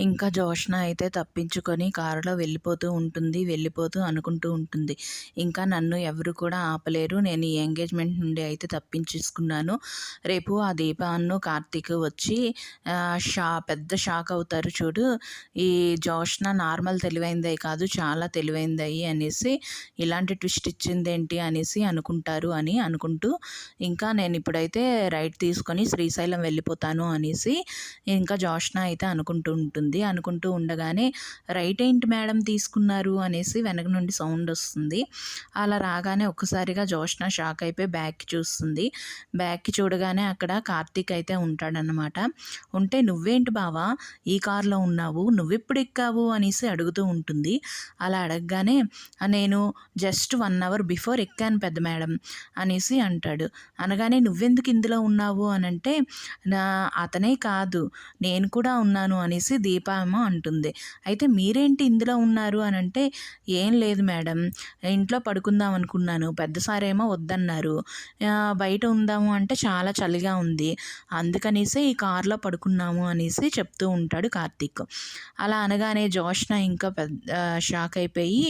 ఇంకా జోష్న అయితే తప్పించుకొని కారులో వెళ్ళిపోతూ అనుకుంటూ ఉంటుంది. ఇంకా నన్ను ఎవరు కూడా ఆపలేరు. నేను ఈ ఎంగేజ్మెంట్ నుండి అయితే తప్పించేసుకున్నాను. రేపు ఆ దీప కార్తీక్ వచ్చి పెద్ద షాక్ అవుతారు చూడు. ఈ జోష్న నార్మల్ తెలివైందే కాదు, చాలా తెలివైందయ్యి అనేసి ఇలాంటి ట్విస్ట్ ఇచ్చిందేంటి అనేసి అనుకుంటారు అని అనుకుంటూ ఇంకా నేను ఇప్పుడైతే రైట్ తీసుకొని శ్రీశైలం వెళ్ళిపోతాను అనేసి ఇంకా జోష్న అయితే అనుకుంటూ ఉండగానే రైట్ ఏంటి మేడం తీసుకున్నారు అనేసి వెనక నుండి సౌండ్ వస్తుంది. అలా రాగానే ఒక్కసారిగా జోష్న షాక్ అయిపోయి బ్యాక్కి చూస్తుంది. బ్యాక్కి చూడగానే అక్కడ కార్తీక్ అయితే ఉంటాడనమాట. ఉంటే నువ్వేంటి బావా ఈ కార్లో ఉన్నావు, నువ్వెప్పుడు ఎక్కావు అనేసి అడుగుతూ ఉంటుంది. అలా అడగగానే నేను జస్ట్ 1 అవర్ బిఫోర్ ఎక్కాను పెద్ద మేడం అనేసి అంటాడు. అనగానే నువ్వెందుకు ఇందులో ఉన్నావు అనంటే అతనే కాదు నేను కూడా ఉన్నాను అనేసి దీప ఏమో అంటుంది. అయితే మీరేంటి ఇందులో ఉన్నారు అనంటే ఏం లేదు మేడం, ఇంట్లో పడుకుందాం అనుకున్నాను, పెద్ద సారేమో వద్దన్నారు, బయట ఉందాము అంటే చాలా చలిగా ఉంది, అందుకనేసి ఈ కార్లో పడుకున్నాము అనేసి చెప్తూ ఉంటాడు కార్తీక్. అలా అనగానే జోష్న ఇంకా షాక్ అయిపోయి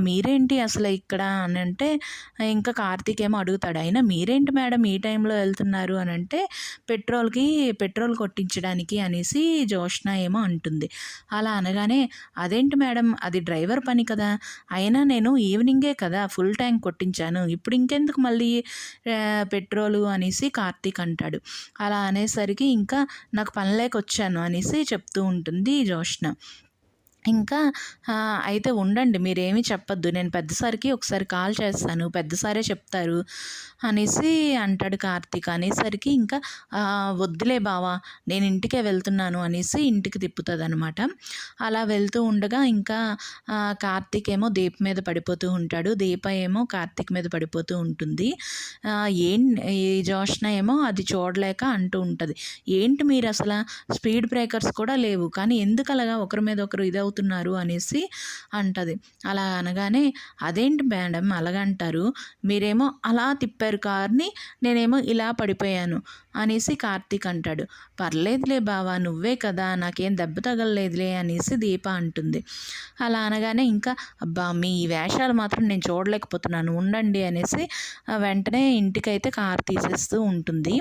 మీరేంటి అసలు ఇక్కడ అని అంటే ఇంకా కార్తీక్ ఏమో అడుగుతాడు, అయినా మీరేంటి మేడం ఈ టైంలో వెళ్తున్నారు అని అంటే పెట్రోల్ కొట్టించడానికి అనేసి జోష్న ఏమో అంటుంది. అలా అనగానే అదేంటి మేడం అది డ్రైవర్ పని కదా, అయినా నేను ఈవినింగే కదా ఫుల్ ట్యాంక్ కొట్టించాను, ఇప్పుడు ఇంకెందుకు మళ్ళీ పెట్రోలు అనేసి కార్తీక్ అంటాడు. అలా అనేసరికి ఇంకా నాకు పని లేక వచ్చాను అనేసి చెప్తూ ఉంటుంది జోష్న. ఇంకా అయితే ఉండండి మీరేమీ చెప్పొద్దు, నేను పెద్దసారికి ఒకసారి కాల్ చేస్తాను, పెద్దసారే చెప్తారు అనేసి అంటాడు కార్తీక్. అనేసరికి ఇంకా వద్దులే బావా నేను ఇంటికే వెళ్తున్నాను అనేసి ఇంటికి తిప్పుతుంది అనమాట. అలా వెళ్తూ ఉండగా ఇంకా కార్తీక్ ఏమో దీప మీద పడిపోతూ ఉంటాడు, దీప ఏమో కార్తీక్ మీద పడిపోతూ ఉంటుంది. ఈ జోష్న ఏమో అది చూడలేక అంటూ ఉంటుంది, ఏంటి మీరు అసలు స్పీడ్ బ్రేకర్స్ కూడా లేవు కానీ ఎందుకు అలాగా ఒకరి మీద ఒకరు ఇదవుతున్నారు అనేసి అంటది. అలా అనగానే అదేంటి మేడం అలాగంటారు, మీరేమో అలా తిప్పారు కార్ని, నేనేమో ఇలా పడిపోయాను అనేసి కార్తీక్ అంటాడు. పర్లేదులే బావా నువ్వే కదా నాకేం దెబ్బ తగలలేదులే అనేసి దీప అంటుంది. అలా అనగానే ఇంకా అబ్బా మీ వేషాలు మాత్రం నేను చూడలేకపోతున్నాను ఉండండి అనేసి వెంటనే ఇంటికైతే కార్ తీసేస్తూ ఉంటుంది.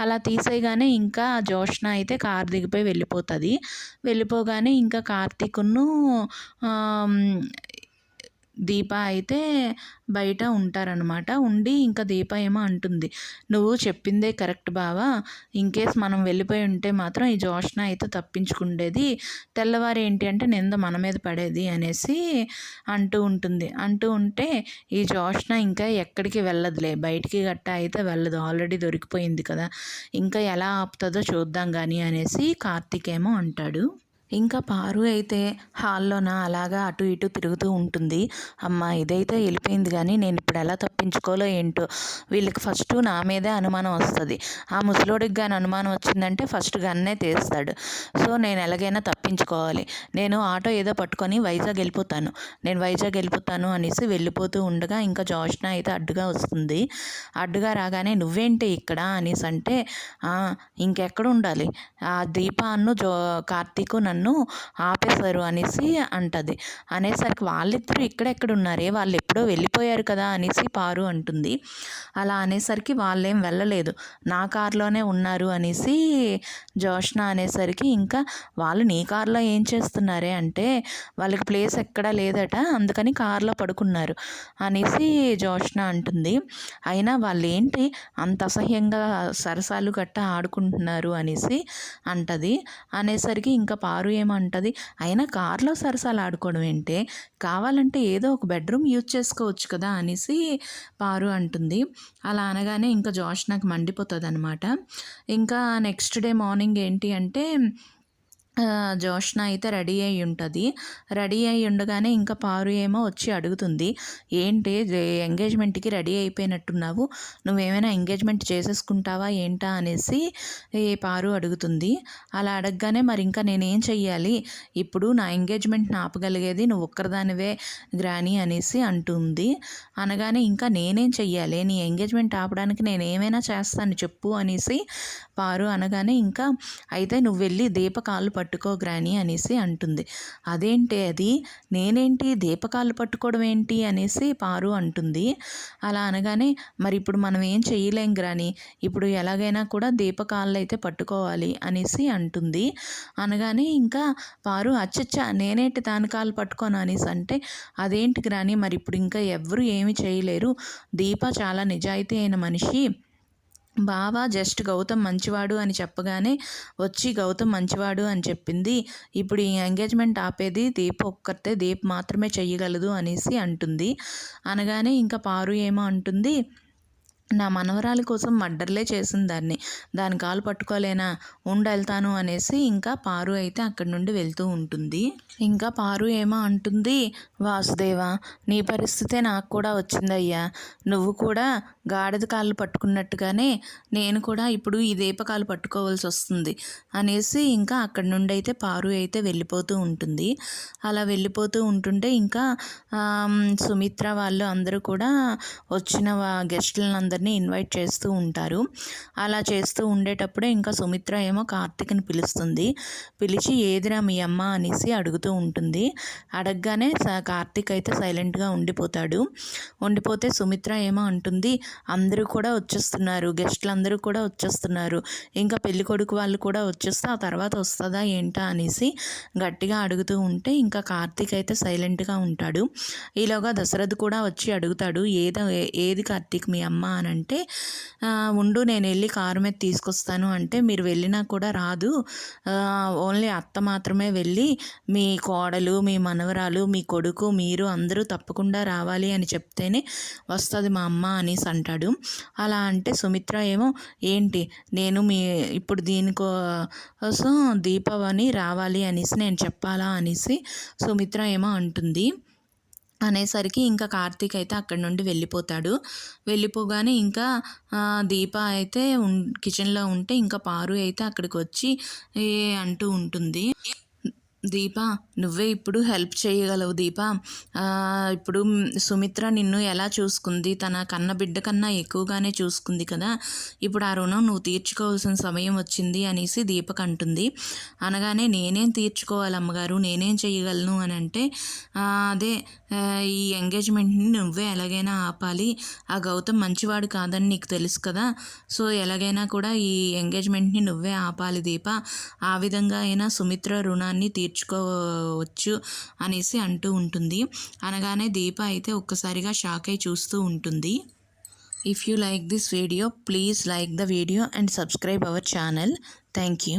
అలా తీసేయగానే ఇంకా జోష్న అయితే కార్ దిగిపోయి వెళ్ళిపోగానే ఇంకా కార్తీక్ను దీప అయితే బయట ఉంటారనమాట. ఉండి ఇంకా దీప ఏమో అంటుంది, నువ్వు చెప్పిందే కరెక్ట్ బావా, ఇన్కేస్ మనం వెళ్ళిపోయి ఉంటే మాత్రం ఈ జోష్న అయితే తప్పించుకుండేది, తెల్లవారు ఏంటి అంటే నింద మన మీద పడేది అనేసి అంటూ ఉంటే ఈ జోష్న ఇంకా ఎక్కడికి వెళ్ళదులే, బయటికి గట్ట అయితే వెళ్ళదు, ఆల్రెడీ దొరికిపోయింది కదా, ఇంకా ఎలా ఆపుతుందో చూద్దాం కానీ అనేసి కార్తీక్ ఏమో అంటాడు. ఇంకా పారు అయితే హాల్లోన అలాగా అటు ఇటు తిరుగుతూ ఉంటుంది. అమ్మ ఇదైతే వెళ్ళిపోయింది కానీ నేను ఇప్పుడు ఎలా తప్పించుకోలో ఏంటో, వీళ్ళకి ఫస్ట్ నా మీదే అనుమానం వస్తుంది, ఆ ముసలోడికి కానీ అనుమానం వచ్చిందంటే ఫస్ట్ గన్నే తీస్తాడు, సో నేను ఎలాగైనా తప్పించుకోవాలి, నేను ఆటో ఏదో పట్టుకొని వైజాగ్ వెళ్ళిపోతాను అనేసి వెళ్ళిపోతూ ఉండగా ఇంకా జోష్న అయితే అడ్డుగా వస్తుంది. అడ్డుగా రాగానే నువ్వేంటి ఇక్కడ అనేసి అంటే ఇంకెక్కడ ఉండాలి, ఆ దీప కార్తీక్ నన్ను ఆపేశారు అనేసి అంటది. అనేసరికి వాళ్ళిద్దరూ ఇక్కడెక్కడ ఉన్నారే, వాళ్ళు ఎప్పుడో వెళ్ళిపోయారు కదా అనేసి పారు అంటుంది. అలా అనేసరికి వాళ్ళేం వెళ్ళలేదు, నా కార్లోనే ఉన్నారు అనేసి జోష్న అనేసరికి ఇంకా వాళ్ళు నీ కార్లో ఏం చేస్తున్నారే అంటే వాళ్ళకి ప్లేస్ ఎక్కడా లేదట, అందుకని కార్లో పడుకున్నారు అనేసి జోష్న అంటుంది. అయినా వాళ్ళు ఏంటి అంత అసహ్యంగా సరసాలు గట్ట ఆడుకుంటున్నారు అనేసి అంటది. అనేసరికి ఇంకా పారు ఏమంటది, అయినా కార్లో సరసాలు ఆడుకోవడం ఏంటే, కావాలంటే ఏదో ఒక బెడ్రూమ్ యూజ్ చేసుకోవచ్చు కదా అనేసి పారు అంటుంది. అలా అనగానే ఇంకా జోష్నకి మండిపోతుంది అనమాట. ఇంకా నెక్స్ట్ డే మార్నింగ్ ఏంటి అంటే జోష్న అయితే రెడీ అయి ఉండగానే ఇంకా పారు ఏమో వచ్చి అడుగుతుంది, ఏంటి ఎంగేజ్మెంట్కి రెడీ అయిపోయినట్టున్నావు, నువ్వేమైనా ఎంగేజ్మెంట్ చేసేసుకుంటావా ఏంటా అనేసి పారు అడుగుతుంది. అలా అడగగానే మరి ఇంకా నేనేం చెయ్యాలి, ఇప్పుడు నా ఎంగేజ్మెంట్ని ఆపగలిగేది నువ్వు ఒక్కరిదానివే గ్రాని అనేసి అంటుంది. అనగానే ఇంకా నేనేం చెయ్యాలి, నీ ఎంగేజ్మెంట్ ఆపడానికి నేను ఏమైనా చేస్తాను చెప్పు అనేసి పారు అనగానే ఇంకా అయితే నువ్వు వెళ్ళి దీప కాళ్ళు పట్టుకో గ్రాని అనేసి అంటుంది. అదేంటి అది, నేనేంటి దీపకాలు పట్టుకోవడం ఏంటి అనేసి పారు అంటుంది. అలా అనగానే మరి ఇప్పుడు మనం ఏం చేయలేం గ్రాని, ఇప్పుడు ఎలాగైనా కూడా దీపకాళ్ళు అయితే పట్టుకోవాలి అనేసి అంటుంది. అనగానే ఇంకా పారు అచ్చచ్చా నేనేంటి దాని కాళ్ళు పట్టుకోను అనేసి అంటే, అదేంటి గ్రాని మరి ఇప్పుడు ఇంకా ఎవ్వరు ఏమి చేయలేరు, దీప చాలా నిజాయితీ అయిన మనిషి, బావ జస్ట్ గౌతమ్ మంచివాడు అని చెప్పగానే వచ్చి గౌతమ్ మంచివాడు అని చెప్పింది. ఇప్పుడు ఈ ఎంగేజ్మెంట్ ఆపేది దీప ఒక్కతే, దీప మాత్రమే చెయ్యగలదు అనేసి అంటుంది. అనగానే ఇంకా పారు ఏమో అంటుంది, నా మనవరాలి కోసం మర్డర్లే చేసిన దాని కాలు పట్టుకోలేనా, వెళ్తాను అనేసి ఇంకా పారు అయితే అక్కడి నుండి వెళ్తూ ఉంటుంది. ఇంకా పారు ఏమో అంటుంది, వాసుదేవ నీ పరిస్థితే నాకు కూడా వచ్చిందయ్యా, నువ్వు కూడా గాడిద కాళ్ళు పట్టుకున్నట్టుగానే నేను కూడా ఇప్పుడు ఈ దీపకాలు పట్టుకోవాల్సి వస్తుంది అనేసి ఇంకా అక్కడి నుండి అయితే పారు అయితే వెళ్ళిపోతూ ఉంటుంది. అలా వెళ్ళిపోతూ ఉంటుంటే ఇంకా సుమిత్ర వాళ్ళు అందరూ కూడా వచ్చిన గెస్టులను అందరినీ ఇన్వైట్ చేస్తూ ఉంటారు. అలా చేస్తూ ఉండేటప్పుడే ఇంకా సుమిత్ర ఏమో కార్తీక్ని పిలుస్తుంది. పిలిచి ఏదిరా మీ అమ్మ అనేసి అడుగుతూ ఉంటుంది. అడగగానే కార్తీక్ అయితే సైలెంట్గా ఉండిపోతే సుమిత్ర ఏమో అంటుంది, అందరూ కూడా వచ్చేస్తున్నారు, గెస్టులు అందరూ కూడా వచ్చేస్తున్నారు, ఇంకా పెళ్లి కొడుకు వాళ్ళు కూడా వచ్చేస్తే ఆ తర్వాత వస్తుందా ఏంటా అనేసి గట్టిగా అడుగుతూ ఉంటే ఇంకా కార్తీక్ అయితే సైలెంట్గా ఉంటాడు. ఈలోగా దశరథ్ కూడా వచ్చి అడుగుతాడు, ఏది కార్తీక్ మీ అమ్మ అని అంటే, ఉండు నేను వెళ్ళి కారు మీద తీసుకొస్తాను అంటే, మీరు వెళ్ళినా కూడా రాదు, ఓన్లీ అత్త మాత్రమే వెళ్ళి మీ కోడలు, మీ మనవరాలు, మీ కొడుకు, మీరు అందరూ తప్పకుండా రావాలి అని చెప్తేనే వస్తుంది మా అమ్మ అనేసి అంటాడు. అలా అంటే సుమిత్ర ఏమో ఏంటి నేను ఇప్పుడు దీనికోసం దీపావళి రావాలి అనేసి నేను చెప్పాలా అనేసి సుమిత్ర ఏమో అంటుంది. అనేసరికి ఇంకా కార్తీక్ అయితే అక్కడి నుండి వెళ్ళిపోగానే ఇంకా దీప అయితే కిచెన్లో ఉంటే ఇంకా పారు అయితే అక్కడికి వచ్చి అంటూ ఉంటుంది, దీప నువ్వే ఇప్పుడు హెల్ప్ చేయగలవు దీప, ఇప్పుడు సుమిత్ర నిన్ను ఎలా చూసుకుంది, తన కన్న బిడ్డ కన్నా ఎక్కువగానే చూసుకుంది కదా, ఇప్పుడు ఆ రుణం నువ్వు తీర్చుకోవాల్సిన సమయం వచ్చింది అనేసి దీపక్ అంటుంది. అనగానే నేనేం తీర్చుకోవాలి అమ్మగారు, నేనేం చేయగలను అని అంటే, అదే ఈ ఎంగేజ్మెంట్ని నువ్వే ఎలాగైనా ఆపాలి, ఆ గౌతమ్ మంచివాడు కాదని నీకు తెలుసు కదా, సో ఎలాగైనా కూడా ఈ ఎంగేజ్మెంట్ని నువ్వే ఆపాలి దీప, ఆ విధంగా అయినా సుమిత్ర రుణాన్ని తీర్చుకోవచ్చు అనేసి అంటూ ఉంటుంది. అనగానే దీప అయితే ఒక్కసారిగా షాక్ అయి చూస్తూ ఉంటుంది. If you like this video please like the video and subscribe our channel. Thank you.